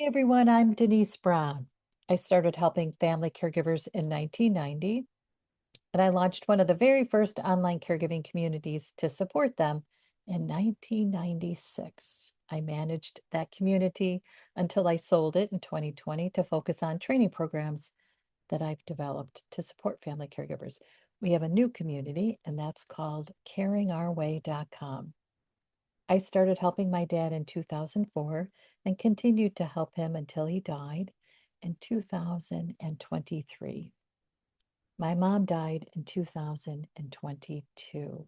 Hey everyone, I'm Denise Brown. I started helping family caregivers in 1990, and I launched one of the very first online caregiving communities to support them in 1996. I managed that community until I sold it in 2020 to focus on training programs that I've developed to support family caregivers. We have a new community, and that's called caringourway.com. I started helping my dad in 2004 and continued to help him until he died in 2023. My mom died in 2022.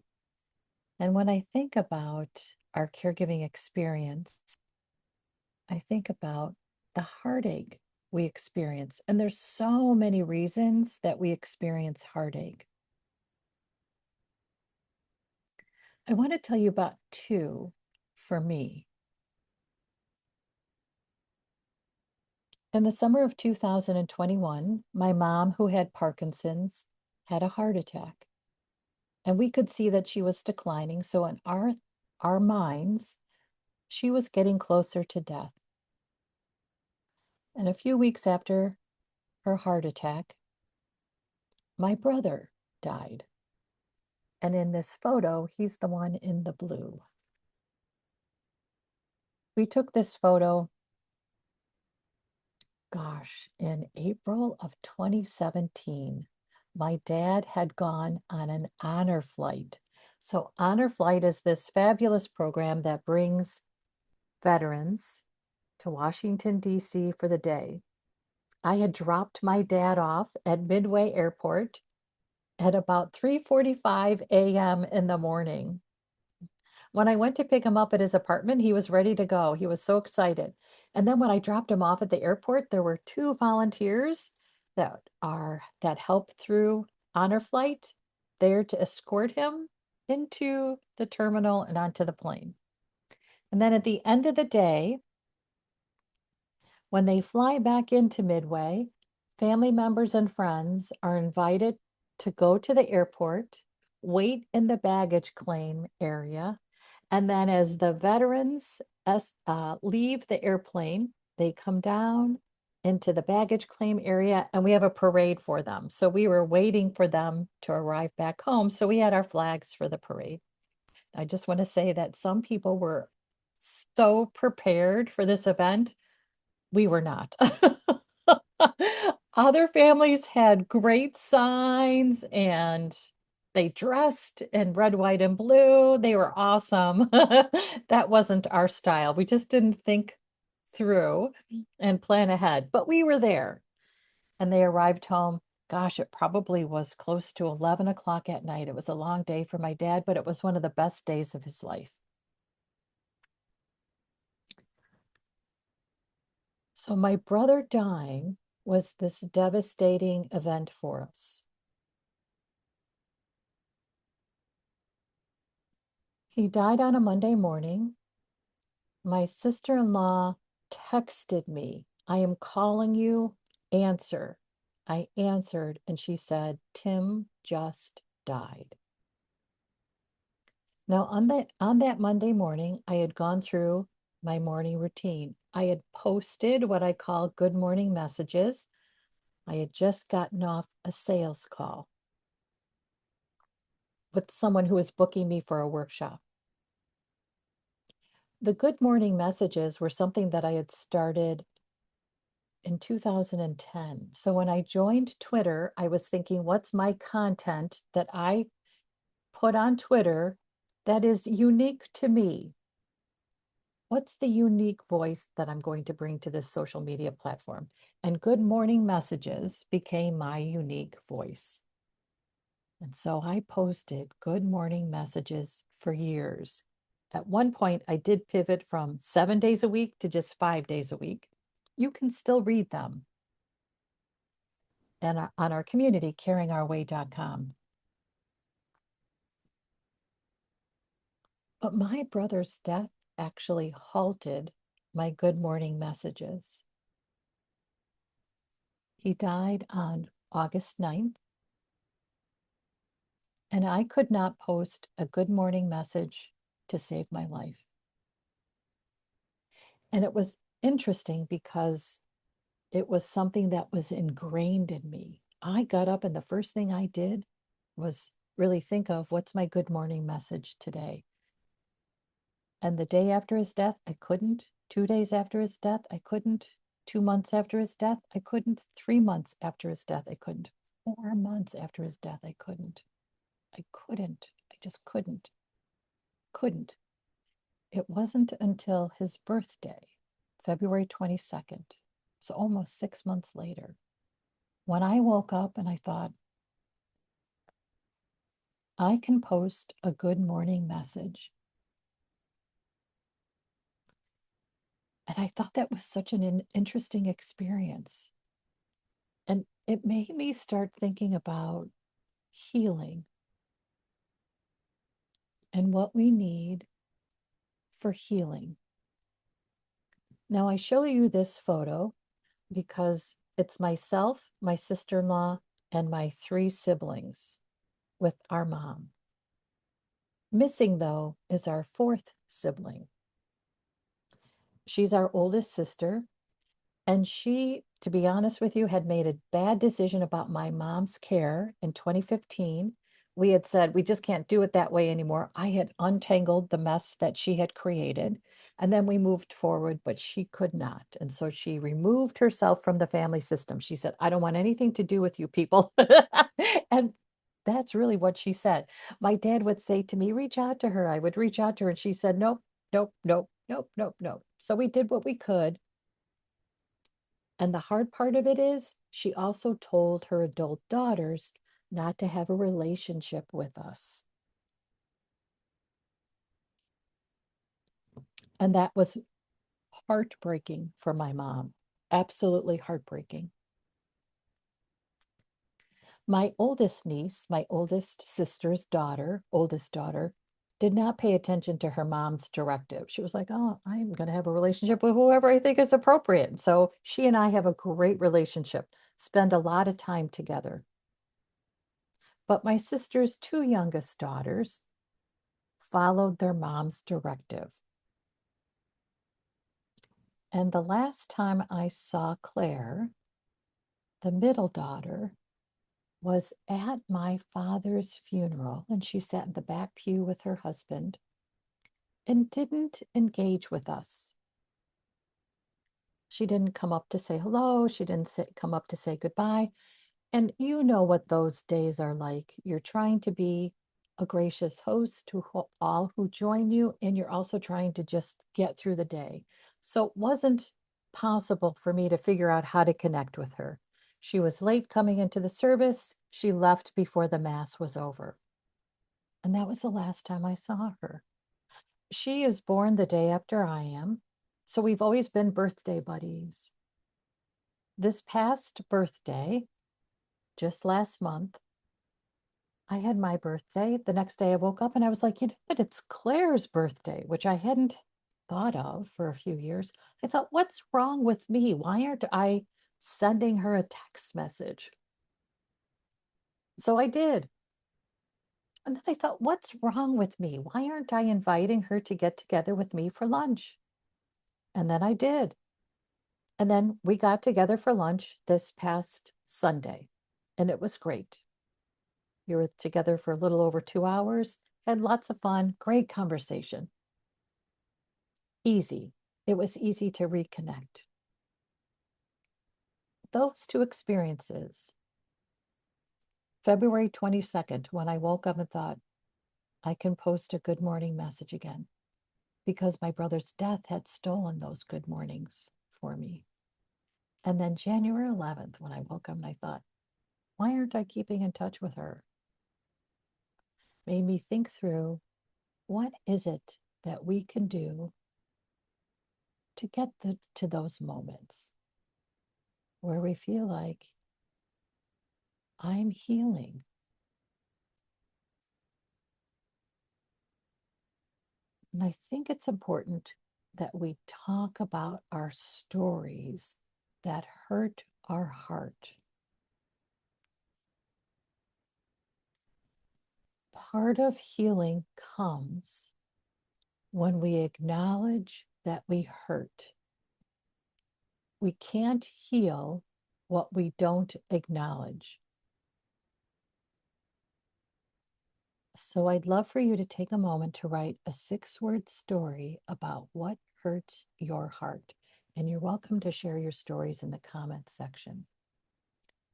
And when I think about our caregiving experience, I think about the heartache we experience. And there's so many reasons that we experience heartache. I want to tell you about two for me. In the summer of 2021, my mom, who had Parkinson's, had a heart attack. And we could see that she was declining. So in our minds, she was getting closer to death. And a few weeks after her heart attack, my brother died. And in this photo, he's the one in the blue. We took this photo, gosh, in April of 2017. My dad had gone on an honor flight. So, honor flight is this fabulous program that brings veterans to Washington, D.C. for the day. I had dropped my dad off at Midway Airport at about 3:45 a.m. in the morning. When I went to pick him up at his apartment, he was ready to go. He was so excited. And then when I dropped him off at the airport, there were two volunteers that help through honor flight there to escort him into the terminal and onto the plane. And then at the end of the day, when they fly back into Midway, family members and friends are invited to go to the airport, wait in the baggage claim area, and then as the veterans leave the airplane, they come down into the baggage claim area and we have a parade for them. So we were waiting for them to arrive back home. So we had our flags for the parade. I just want to say that some people were so prepared for this event. We were not. Other families had great signs and they dressed in red, white, and blue. They were awesome. That wasn't our style. We just didn't think through and plan ahead, but we were there. And they arrived home. Gosh, it probably was close to 11 o'clock at night. It was a long day for my dad, but it was one of the best days of his life. So my brother dying was this devastating event for us. He died on a Monday morning. My sister-in-law texted me, "I am calling you, answer." I answered and she said, "Tim just died." Now on that Monday morning, I had gone through my morning routine. I had posted what I call good morning messages. I had just gotten off a sales call with someone who was booking me for a workshop. The good morning messages were something that I had started in 2010. So when I joined Twitter, I was thinking, what's my content that I put on Twitter that is unique to me? What's the unique voice that I'm going to bring to this social media platform? And good morning messages became my unique voice. And so I posted good morning messages for years. At one point, I did pivot from 7 days a week to just 5 days a week. You can still read them and on our community, caringourway.com. But my brother's death actually halted my good morning messages. He died on August 9th, and I could not post a good morning message to save my life. And interesting because it was something that was ingrained in me. I got up and the first thing I did was really think of what's my good morning message today. And the day after his death, I couldn't. 2 days after his death, I couldn't. 2 months after his death, I couldn't. 3 months after his death, I couldn't. 4 months after his death, I couldn't. I couldn't. I just couldn't. Couldn't. It wasn't until his birthday, February 22nd, so almost 6 months later, when I woke up and I thought, I can post a good morning message. And I thought that was such an interesting experience. And it made me start thinking about healing and what we need for healing. Now, I show you this photo because it's myself, my sister-in-law, and my 3 siblings with our mom. Missing, though, is our 4th sibling. She's our oldest sister, and she, to be honest with you, had made a bad decision about my mom's care in 2015. We had said, we just can't do it that way anymore. I had untangled the mess that she had created, and then we moved forward, but she could not. And so she removed herself from the family system. She said, I don't want anything to do with you people. And that's really what she said. My dad would say to me, reach out to her. I would reach out to her, and she said, nope, nope, nope, nope, nope, nope. So we did what we could. And the hard part of it is, she also told her adult daughters not to have a relationship with us. And that was heartbreaking for my mom. Absolutely heartbreaking. My oldest niece, my oldest sister's daughter, oldest daughter, did not pay attention to her mom's directive. She was like, oh, I'm going to have a relationship with whoever I think is appropriate. And so she and I have a great relationship, spend a lot of time together. But my sister's 2 youngest daughters followed their mom's directive. And the last time I saw Claire, the middle daughter, was at my father's funeral, and she sat in the back pew with her husband and didn't engage with us. She didn't come up to say hello. She didn't come up to say goodbye. And you know what those days are like. You're trying to be a gracious host to all who join you, and you're also trying to just get through the day. So it wasn't possible for me to figure out how to connect with her. She was late coming into the service. She left before the mass was over. And that was the last time I saw her. She is born the day after I am. So we've always been birthday buddies. This past birthday, just last month, I had my birthday. The next day I woke up and I was like, you know what? It's Claire's birthday, which I hadn't thought of for a few years. I thought, what's wrong with me? Why aren't I sending her a text message? So I did. And then I thought, what's wrong with me? Why aren't I inviting her to get together with me for lunch? And then I did. And then we got together for lunch this past Sunday, and it was great. We were together for a little over 2 hours, had lots of fun, great conversation. Easy. It was easy to reconnect. Those two experiences, February 22nd, when I woke up and thought, I can post a good morning message again, because my brother's death had stolen those good mornings for me. And then January 11th, when I woke up and I thought, why aren't I keeping in touch with her? Made me think through, what is it that we can do to get to those moments where we feel like I'm healing. And I think it's important that we talk about our stories that hurt our heart. Part of healing comes when we acknowledge that we hurt We can't heal what we don't acknowledge. So I'd love for you to take a moment to write a 6-word story about what hurts your heart. And you're welcome to share your stories in the comments section.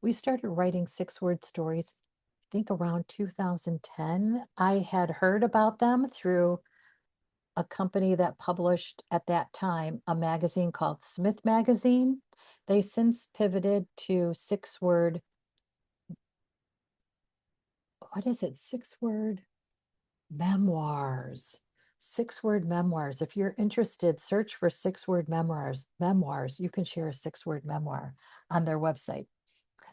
We started writing 6-word stories, I think around 2010. I had heard about them through a company that published at that time a magazine called Smith Magazine. They since pivoted to 6-word, what is it? 6-word memoirs. 6-word memoirs. If you're interested, search for 6-word memoirs. You can share a 6-word memoir on their website.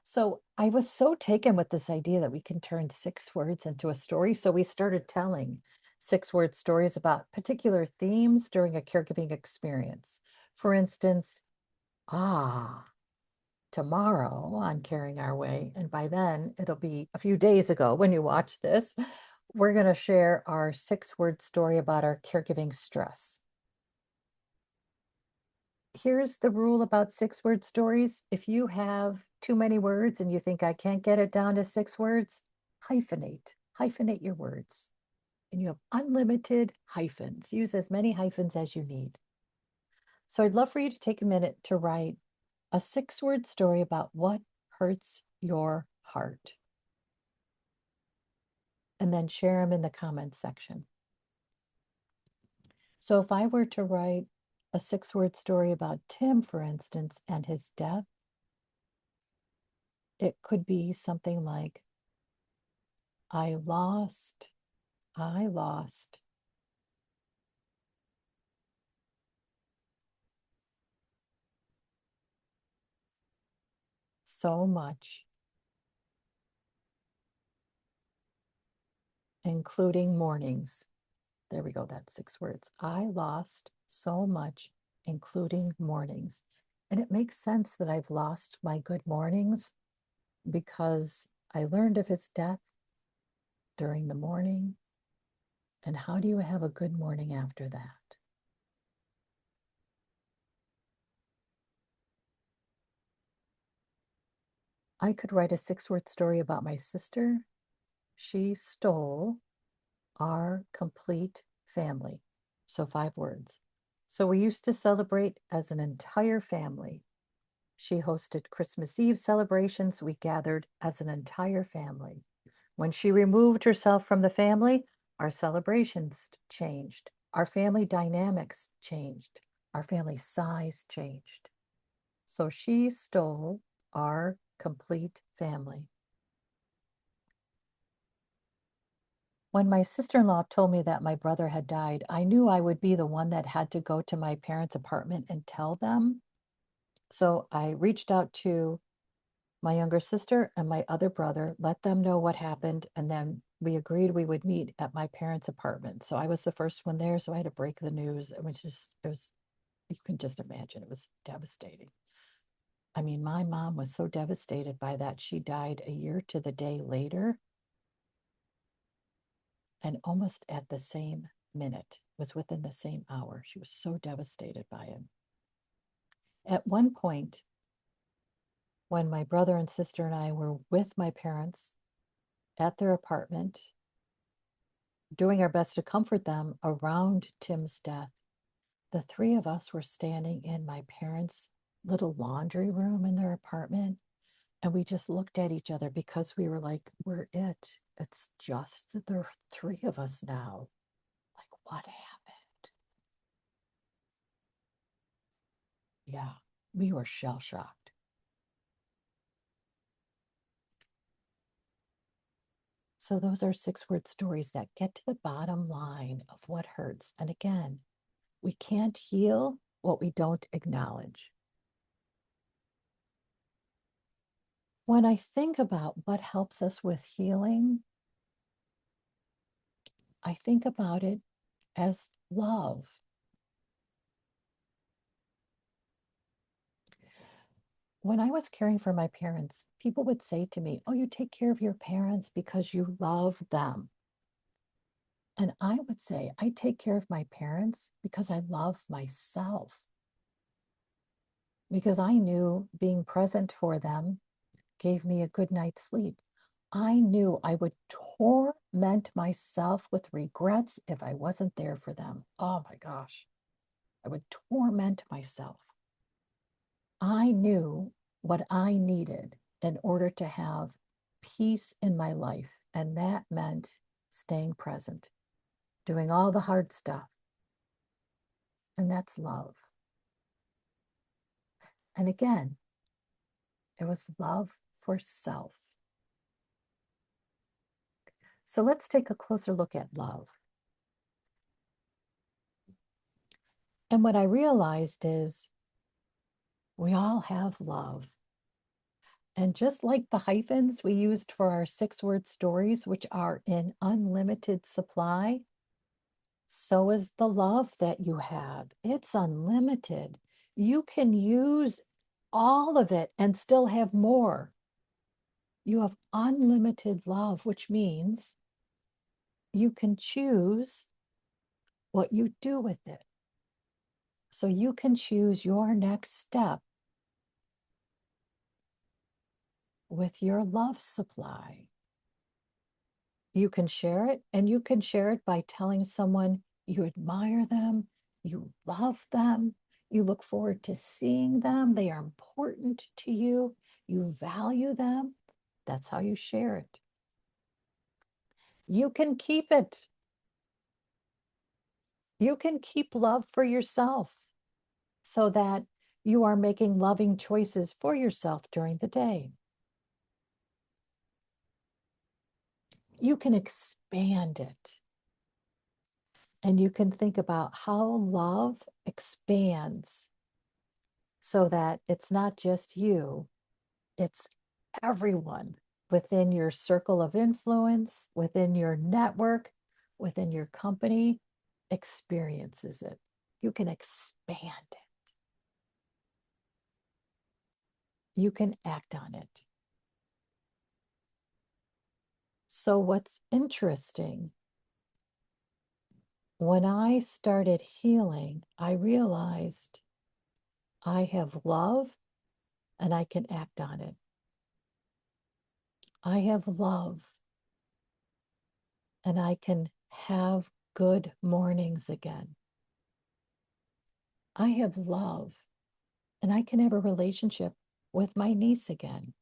So I was so taken with this idea that we can turn 6 words into a story. So we started telling 6-word stories about particular themes during a caregiving experience. For instance, tomorrow on Caring Our Way, and by then it'll be a few days ago when you watch this, we're going to share our 6-word story about our caregiving stress. Here's the rule about 6-word stories. If you have too many words and you think I can't get it down to 6 words, hyphenate your words. And you have unlimited hyphens. Use as many hyphens as you need. So I'd love for you to take a minute to write a 6-word story about what hurts your heart. And then share them in the comments section. So if I were to write a 6-word story about Tim, for instance, and his death, it could be something like, I lost so much, including mornings. There we go, that's 6 words. I lost so much, including mornings. And it makes sense that I've lost my good mornings because I learned of his death during the morning. And how do you have a good morning after that? I could write a 6-word story about my sister. She stole our complete family. So 5 words. So we used to celebrate as an entire family. She hosted Christmas Eve celebrations. We gathered as an entire family. When she removed herself from the family, our celebrations changed. Our family dynamics changed. Our family size changed. So she stole our complete family. When my sister-in-law told me that my brother had died, I knew I would be the one that had to go to my parents' apartment and tell them. So I reached out to my younger sister and my other brother, let them know what happened, and then we agreed we would meet at my parents' apartment. So I was the first one there, so I had to break the news. You can just imagine, it was devastating. I mean, my mom was so devastated by that. She died a year to the day later. And almost at the same minute, was within the same hour. She was so devastated by it. At one point, when my brother and sister and I were with my parents at their apartment, doing our best to comfort them around Tim's death, the 3 of us were standing in my parents' little laundry room in their apartment. And we just looked at each other because we were like, we're it. It's just the 3 of us now. Like, what happened? Yeah, we were shell shocked. So those are 6-word stories that get to the bottom line of what hurts. And again, we can't heal what we don't acknowledge. When I think about what helps us with healing, I think about it as love. When I was caring for my parents, people would say to me, oh, you take care of your parents because you love them. And I would say, I take care of my parents because I love myself. because I knew being present for them gave me a good night's sleep. I knew I would torment myself with regrets if I wasn't there for them. Oh my gosh, I would torment myself. I knew what I needed in order to have peace in my life, and that meant staying present, doing all the hard stuff, and that's love. And again, it was love for self. So let's take a closer look at love. And what I realized is we all have love. And just like the hyphens we used for our 6-word stories, which are in unlimited supply, so is the love that you have. It's unlimited. You can use all of it and still have more. You have unlimited love, which means you can choose what you do with it. So you can choose your next step with your love supply. You can share it, and you can share it by telling someone you admire them, you love them, you look forward to seeing them, they are important to you, you value them. That's how you share it. You can keep it. You can keep love for yourself so that you are making loving choices for yourself during the day. You can expand it. And you can think about how love expands so that it's not just you, it's everyone within your circle of influence, within your network, within your company experiences it. You can expand it. You can act on it. So what's interesting, when I started healing, I realized I have love and I can act on it. I have love and I can have good mornings again. I have love and I can have a relationship with my niece again.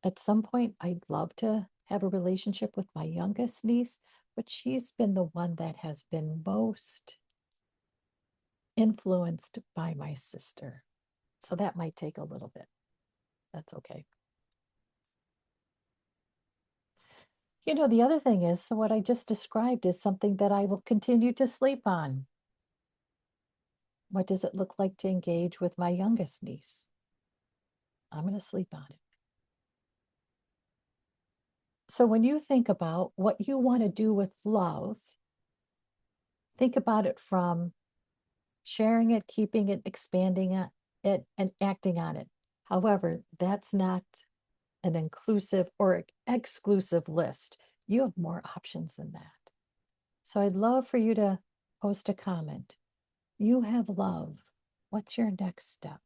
At some point, I'd love to have a relationship with my youngest niece, but she's been the one that has been most influenced by my sister. So that might take a little bit. That's okay. You know, the other thing is, so what I just described is something that I will continue to sleep on. What does it look like to engage with my youngest niece? I'm going to sleep on it. So when you think about what you want to do with love, think about it from sharing it, keeping it, expanding it, and acting on it. However, that's not an inclusive or exclusive list. You have more options than that. So I'd love for you to post a comment. You have love. What's your next step?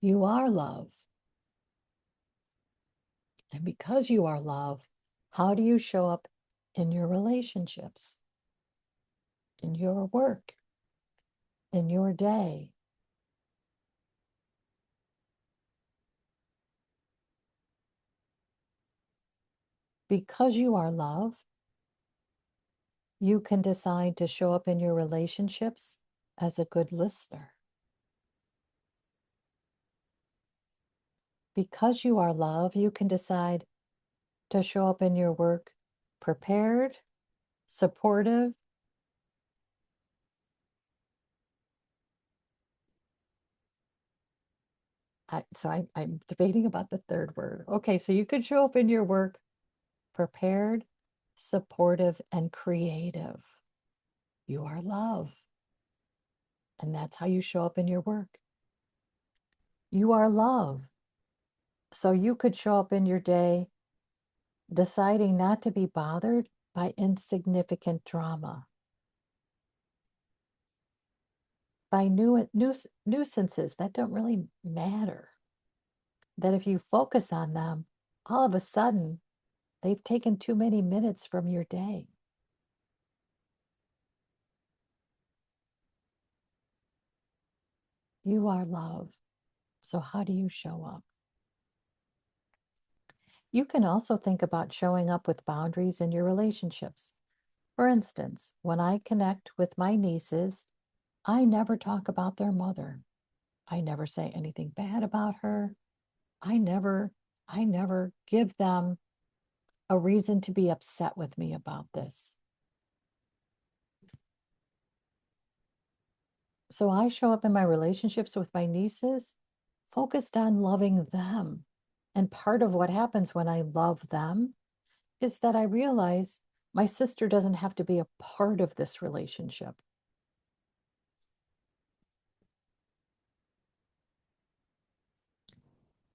You are love. And because you are love, how do you show up in your relationships, in your work, in your day? Because you are love, you can decide to show up in your relationships as a good listener. Because you are love, you can decide to show up in your work prepared, supportive. I'm debating about the third word. Okay, so you could show up in your work prepared, supportive, and creative. You are love. And that's how you show up in your work. You are love. So you could show up in your day deciding not to be bothered by insignificant drama, by nuisances that don't really matter. That if you focus on them, all of a sudden, they've taken too many minutes from your day. You are love. So how do you show up? You can also think about showing up with boundaries in your relationships. For instance, when I connect with my nieces, I never talk about their mother. I never say anything bad about her. I never I never give them a reason to be upset with me about this. So I show up in my relationships with my nieces focused on loving them. And part of what happens when I love them is that I realize my sister doesn't have to be a part of this relationship.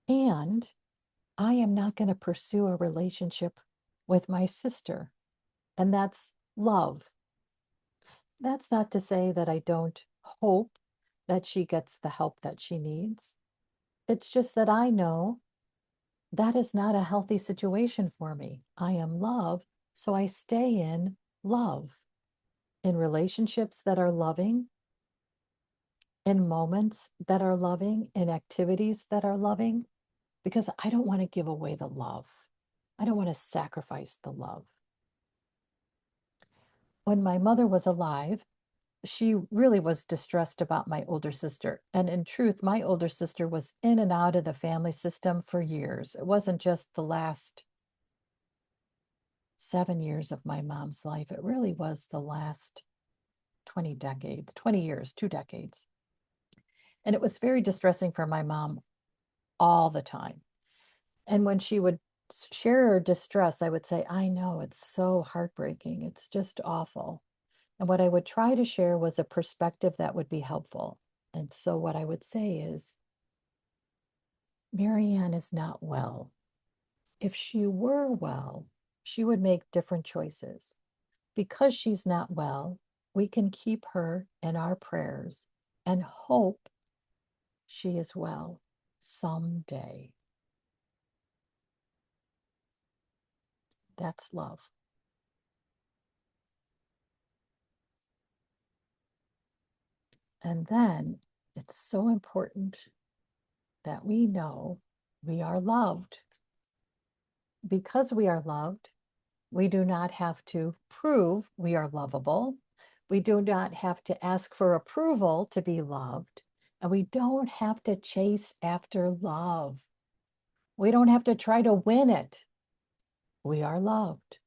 And I am not going to pursue a relationship with my sister. And that's love. That's not to say that I don't hope that she gets the help that she needs. It's just that I know that is not a healthy situation for me. I am love, so I stay in love, in relationships that are loving, in moments that are loving, in activities that are loving, because I don't want to give away the love. I don't want to sacrifice the love. When my mother was alive, she really was distressed about my older sister. And in truth, my older sister was in and out of the family system for years. It wasn't just the last 7 years of my mom's life, it really was the last 20 decades, 20 years, 2 decades. And it was very distressing for my mom all the time. And when she would share her distress, I would say, I know, it's so heartbreaking. It's just awful. And what I would try to share was a perspective that would be helpful. And so what I would say is, Marianne is not well. If she were well, she would make different choices. Because she's not well, we can keep her in our prayers and hope she is well someday. That's love. And then it's so important that we know we are loved. Because we are loved, we do not have to prove we are lovable. We do not have to ask for approval to be loved. And we don't have to chase after love. We don't have to try to win it. We are loved.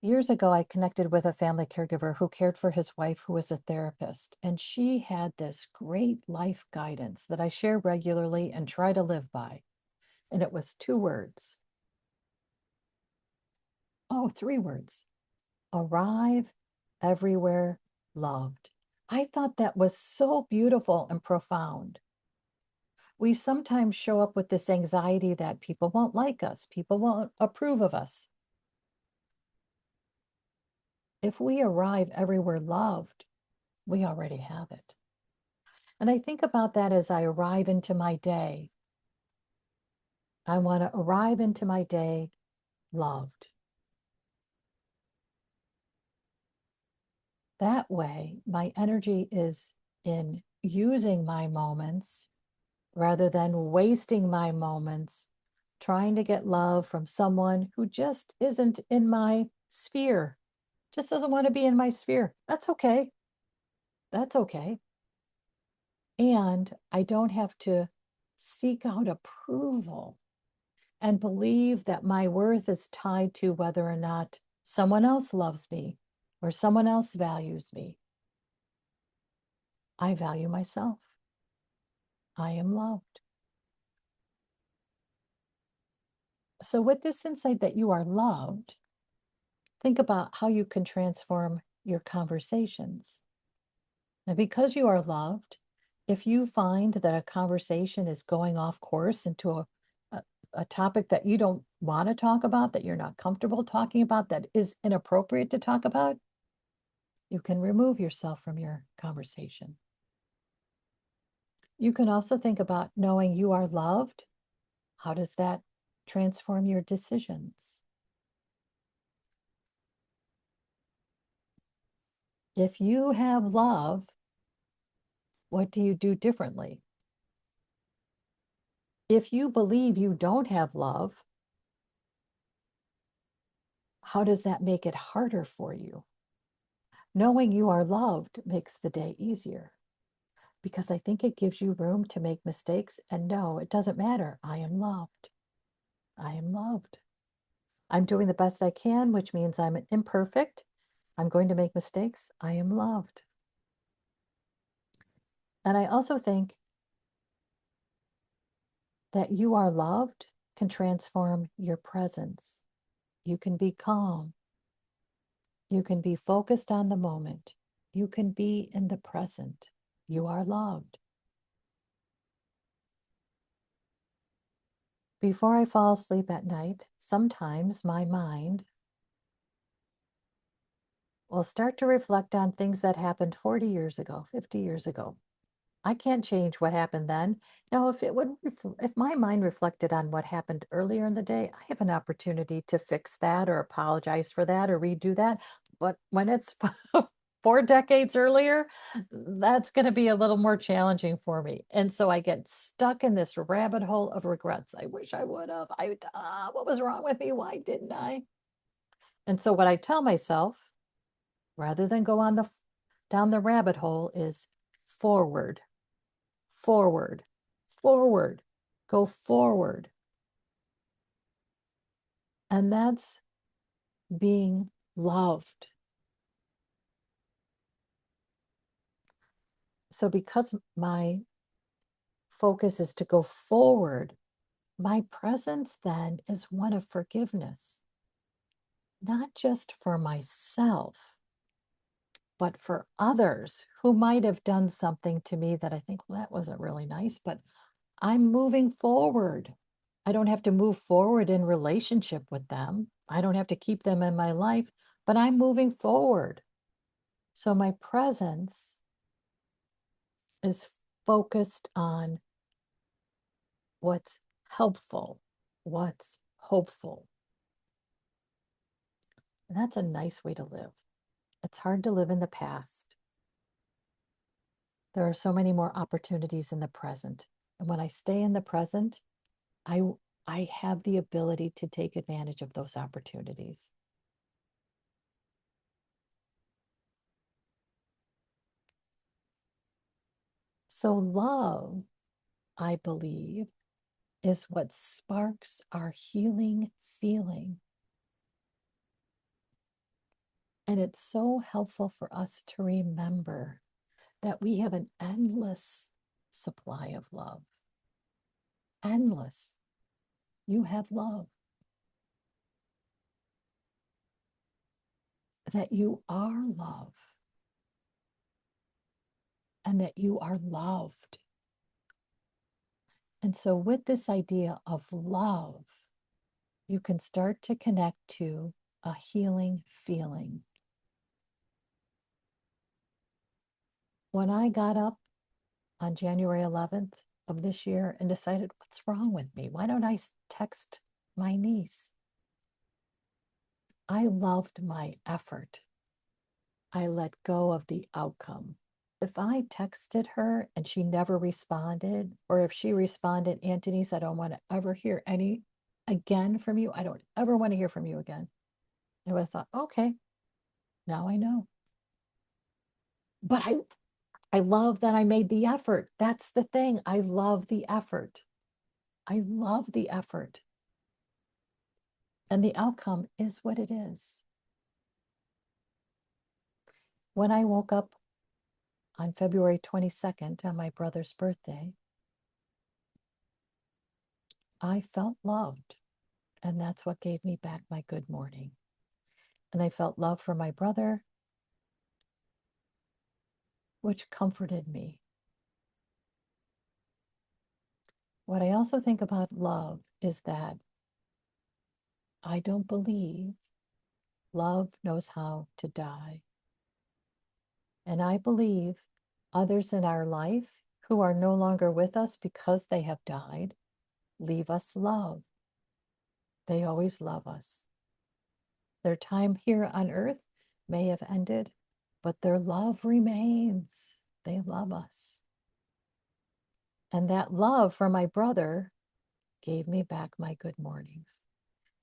Years ago, I connected with a family caregiver who cared for his wife, who was a therapist, and she had this great life guidance that I share regularly and try to live by. And it was 2 words. Oh, 3 words. Arrive everywhere loved. I thought that was so beautiful and profound. We sometimes show up with this anxiety that people won't like us, people won't approve of us. If we arrive everywhere loved, we already have it. And I think about that as I arrive into my day. I want to arrive into my day loved. That way, my energy is in using my moments rather than wasting my moments trying to get love from someone who just isn't in my sphere, just doesn't want to be in my sphere. That's okay. That's okay. And I don't have to seek out approval and believe that my worth is tied to whether or not someone else loves me or someone else values me. I value myself. I am loved. So, with this insight that you are loved, think about how you can transform your conversations. And because you are loved, If you find that a conversation is going off course into a topic that you don't want to talk about, that you're not comfortable talking about, that is inappropriate to talk about, you can remove yourself from your conversation. You can also think about knowing you are loved. How does that transform your decisions? If you have love, what do you do differently? If you believe you don't have love, how does that make it harder for you? Knowing you are loved makes the day easier because I think it gives you room to make mistakes and no, it doesn't matter. I am loved. I am loved. I'm doing the best I can, which means I'm imperfect. I'm going to make mistakes. I am loved. And I also think that you are loved can transform your presence. You can be calm. You can be focused on the moment. You can be in the present. You are loved. Before I fall asleep at night, sometimes my mind will start to reflect on things that happened 40 years ago, 50 years ago. I can't change what happened then. Now, if my mind reflected on what happened earlier in the day, I have an opportunity to fix that or apologize for that or redo that. But when it's 4 decades earlier, that's going to be a little more challenging for me. And so I get stuck in this rabbit hole of regrets. I wish I would have. What was wrong with me? Why didn't I? And so what I tell myself, rather than go down the rabbit hole, is forward, forward, forward, go forward. And that's being loved. So because my focus is to go forward, my presence then is one of forgiveness, not just for myself, but for others who might have done something to me that I think, well, that wasn't really nice, but I'm moving forward. I don't have to move forward in relationship with them. I don't have to keep them in my life, but I'm moving forward. So my presence is focused on what's helpful, what's hopeful. And that's a nice way to live. It's hard to live in the past. There are so many more opportunities in the present. And when I stay in the present, I, I have the ability to take advantage of those opportunities. So love, I believe, is what sparks our healing feeling. And it's so helpful for us to remember that we have an endless supply of love. Endless. You have love. That you are love. And that you are loved. And so, with this idea of love, you can start to connect to a healing feeling. When I got up on January 11th of this year and decided, what's wrong with me? Why don't I text my niece? I loved my effort. I let go of the outcome. If I texted her and she never responded, or if she responded, Aunt Denise, I don't want to ever hear any again from you. I don't ever want to hear from you again. I would have thought, okay, now I know. But I love that I made the effort. That's the thing. I love the effort. I love the effort. And the outcome is what it is. When I woke up on February 22nd, on my brother's birthday, I felt loved. And that's what gave me back my good morning. And I felt love for my brother, which comforted me. What I also think about love is that I don't believe love knows how to die. And I believe others in our life who are no longer with us because they have died leave us love. They always love us. Their time here on earth may have ended, but their love remains. They love us. And that love for my brother gave me back my good mornings.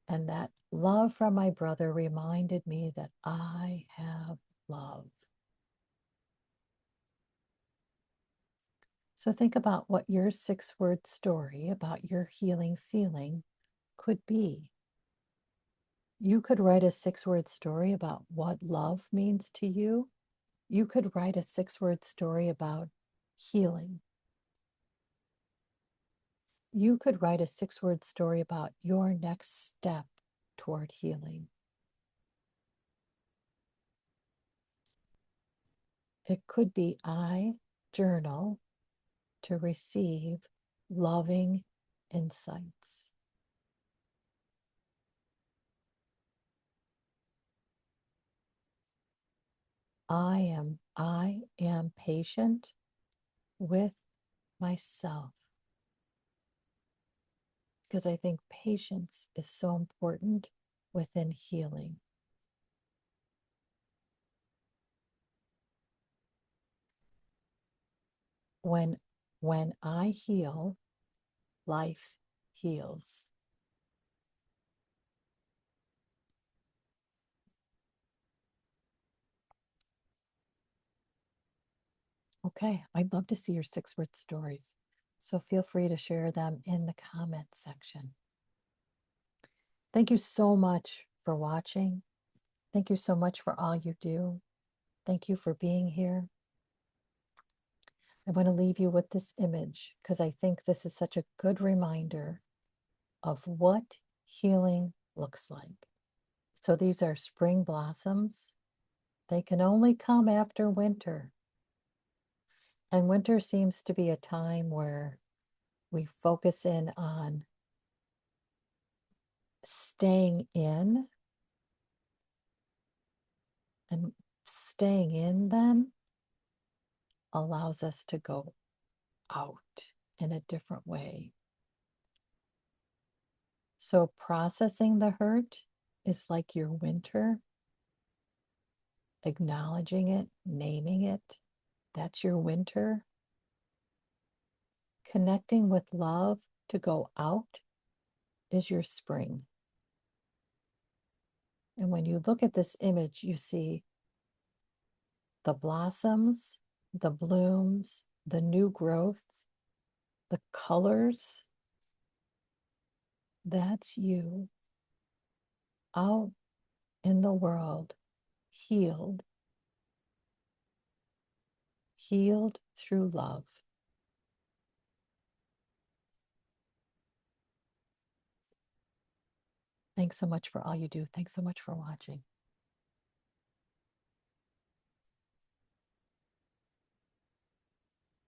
And that love from my brother reminded me that I have love. So think about what your 6-word story about your healing feeling could be. You could write a 6-word story about what love means to you. You could write a 6-word story about healing. You could write a 6-word story about your next step toward healing. It could be I journal to receive loving insights. I am patient with myself because I think patience is so important within healing. When I heal, life heals. Okay, I'd love to see your 6-word stories. So feel free to share them in the comments section. Thank you so much for watching. Thank you so much for all you do. Thank you for being here. I want to leave you with this image because I think this is such a good reminder of what healing looks like. So these are spring blossoms. They can only come after winter. And winter seems to be a time where we focus in on staying in, and staying in then allows us to go out in a different way. So processing the hurt is like your winter, acknowledging it, naming it. That's your winter. Connecting with love to go out is your spring. And when you look at this image, you see the blossoms, the blooms, the new growth, the colors. That's you out in the world, healed, healed through love. Thanks so much for all you do. Thanks so much for watching.